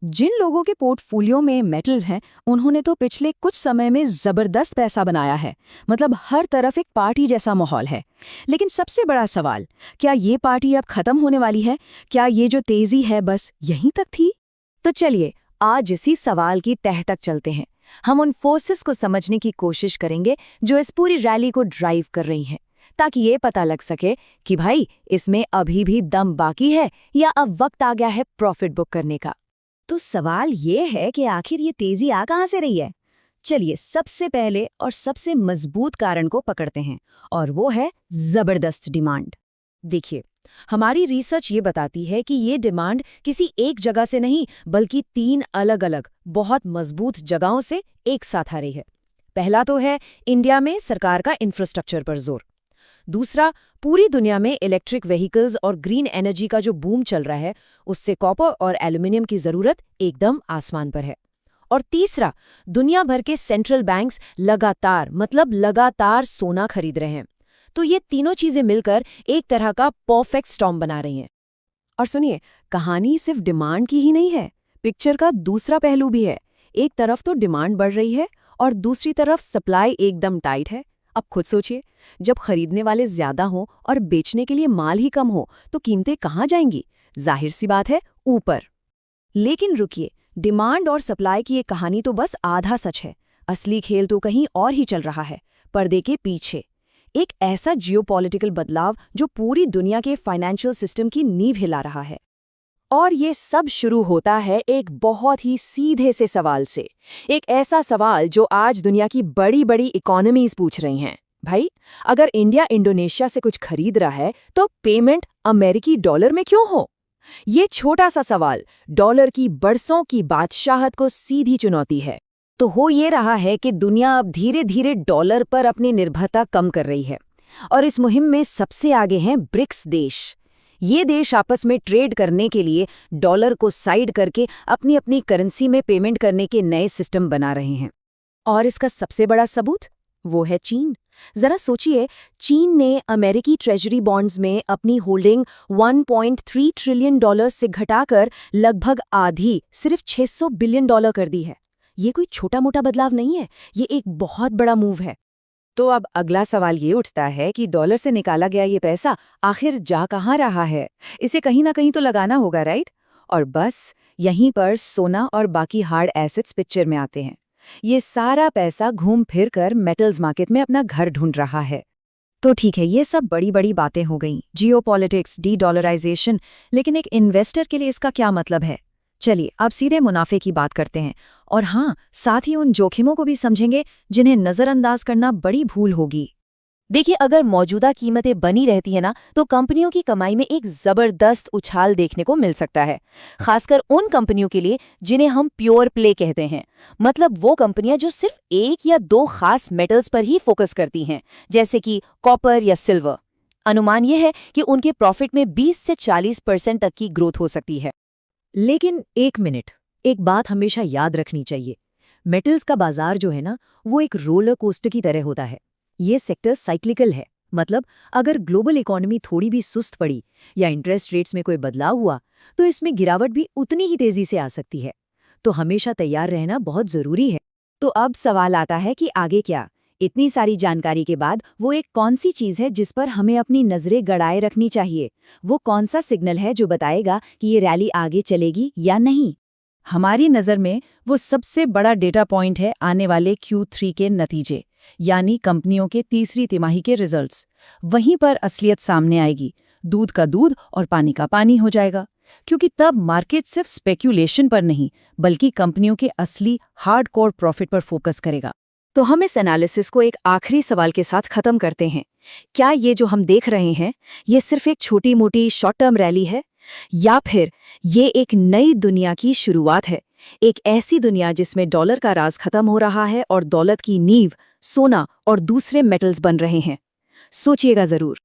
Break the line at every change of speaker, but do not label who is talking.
जिन लोगों के पोर्टफोलियो में मेटल्स हैं, उन्होंने तो पिछले कुछ समय में जबरदस्त पैसा बनाया है। मतलब हर तरफ एक पार्टी जैसा माहौल है। लेकिन सबसे बड़ा सवाल, क्या ये पार्टी अब खत्म होने वाली है? क्या ये जो तेजी है बस यहीं तक थी? तो चलिए आज इसी सवाल की तह तक चलते हैं। हम उन फोर्सेस को समझने की कोशिश करेंगे जो इस पूरी रैली को ड्राइव कर रही हैं, ताकि ये पता लग सके कि भाई इसमें अभी भी दम बाकी है या अब वक्त आ गया है प्रॉफिट बुक करने का। तो सवाल ये है कि आखिर ये तेजी आ कहां से रही है? चलिए सबसे पहले और सबसे मजबूत कारण को पकड़ते हैं, और वो है जबरदस्त डिमांड। देखिए, हमारी रिसर्च ये बताती है कि ये डिमांड किसी एक जगह से नहीं बल्कि 3 अलग-अलग बहुत मजबूत जगहों से एक साथ आ रही है। पहला तो है इंडिया में सरकार का इंफ्रास्ट्रक्चर पर जोर। दूसरा, पूरी दुनिया में इलेक्ट्रिक व्हीकल्स और ग्रीन एनर्जी का जो बूम चल रहा है, उससे कॉपर और एल्यूमिनियम की जरूरत एकदम आसमान पर है। और तीसरा, दुनिया भर के सेंट्रल बैंक्स लगातार सोना खरीद रहे हैं। तो ये तीनों चीजें मिलकर एक तरह का परफेक्ट स्टॉर्म बना रही हैं। और सुनिए, कहानी सिर्फ डिमांड की ही नहीं है, पिक्चर का दूसरा पहलू भी है। एक तरफ तो डिमांड बढ़ रही है और दूसरी तरफ सप्लाई एकदम टाइट है। अब खुद सोचिए, जब खरीदने वाले ज्यादा हों और बेचने के लिए माल ही कम हो तो कीमतें कहाँ जाएंगी? जाहिर सी बात है, ऊपर। लेकिन रुकिए, डिमांड और सप्लाई की ये कहानी तो बस आधा सच है। असली खेल तो कहीं और ही चल रहा है, पर्दे के पीछे। एक ऐसा जियोपॉलिटिकल बदलाव जो पूरी दुनिया के फाइनेंशियल सिस्टम की नींव हिला रहा है। और ये सब शुरू होता है एक बहुत ही सीधे से सवाल से। एक ऐसा सवाल जो आज दुनिया की बड़ी बड़ी इकोनॉमीज पूछ रही हैं। भाई, अगर इंडिया इंडोनेशिया से कुछ खरीद रहा है तो पेमेंट अमेरिकी डॉलर में क्यों हो? ये छोटा सा सवाल डॉलर की बरसों की बादशाहत को सीधी चुनौती है। तो हो ये रहा है कि दुनिया अब धीरे धीरे डॉलर पर अपनी निर्भरता कम कर रही है। और इस मुहिम में सबसे आगे हैं ब्रिक्स देश। ये देश आपस में ट्रेड करने के लिए डॉलर को साइड करके अपनी अपनी करेंसी में पेमेंट करने के नए सिस्टम बना रहे हैं। और इसका सबसे बड़ा सबूत वो है चीन। जरा सोचिए, चीन ने अमेरिकी ट्रेजरी बॉन्ड्स में अपनी होल्डिंग 1.3 ट्रिलियन डॉलर से घटाकर लगभग आधी, सिर्फ 600 बिलियन डॉलर कर दी है। ये कोई छोटा मोटा बदलाव नहीं है, ये एक बहुत बड़ा मूव है। तो अब अगला सवाल ये उठता है कि डॉलर से निकाला गया ये पैसा आखिर जा कहाँ रहा है? इसे कहीं ना कहीं तो लगाना होगा, राइट? और बस यहीं पर सोना और बाकी हार्ड एसेट्स पिक्चर में आते हैं। ये सारा पैसा घूम फिर कर मेटल्स मार्केट में अपना घर ढूंढ रहा है। तो ठीक है, ये सब बड़ी बड़ी बातें हो गईं, जियोपॉलिटिक्स, डी डॉलराइजेशन, लेकिन एक इन्वेस्टर के लिए इसका क्या मतलब है? चलिए अब सीधे मुनाफे की बात करते हैं, और हाँ, साथ ही उन जोखिमों को भी समझेंगे जिन्हें नजरअंदाज करना बड़ी भूल होगी। देखिए, अगर मौजूदा कीमतें बनी रहती है ना, तो कंपनियों की कमाई में एक जबरदस्त उछाल देखने को मिल सकता है। खासकर उन कंपनियों के लिए जिन्हें हम प्योर प्ले कहते हैं। मतलब वो कंपनियां जो सिर्फ 1 या 2 खास मेटल्स पर ही फोकस करती हैं, जैसे कि कॉपर या सिल्वर। अनुमान यह है कि उनके प्रॉफिट में 20 से 40% तक की ग्रोथ हो सकती है। लेकिन एक मिनट, एक बात हमेशा याद रखनी चाहिए। मेटल्स का बाजार जो है ना, वो एक रोलर कोस्टर की तरह होता है। ये सेक्टर साइक्लिकल है। मतलब अगर ग्लोबल इकोनॉमी थोड़ी भी सुस्त पड़ी या इंटरेस्ट रेट्स में कोई बदलाव हुआ, तो इसमें गिरावट भी उतनी ही तेजी से आ सकती है। तो हमेशा तैयार रहना बहुत जरूरी है। तो अब सवाल आता है कि आगे क्या? इतनी सारी जानकारी के बाद वो एक कौन सी चीज है जिस पर हमें अपनी नजरें गड़ाए रखनी चाहिए? वो कौन सा सिग्नल है जो बताएगा कि ये रैली आगे चलेगी या नहीं? हमारी नज़र में वो सबसे बड़ा डेटा पॉइंट है आने वाले Q3 के नतीजे, यानी कंपनियों के तीसरी तिमाही के रिजल्ट्स। वहीं पर असलियत सामने आएगी, दूध का दूध और पानी का पानी हो जाएगा। क्योंकि तब मार्केट सिर्फ स्पेक्यूलेशन पर नहीं, बल्कि कंपनियों के असली हार्डकोर प्रॉफिट पर फोकस करेगा। तो हम इस एनालिसिस को एक आखिरी सवाल के साथ खत्म करते हैं। क्या ये जो हम देख रहे हैं, ये सिर्फ एक छोटी मोटी शॉर्ट टर्म रैली है, या फिर ये एक नई दुनिया की शुरुआत है? एक ऐसी दुनिया जिसमें डॉलर का राज खत्म हो रहा है और दौलत की नींव सोना और दूसरे मेटल्स बन रहे हैं। सोचिएगा जरूर।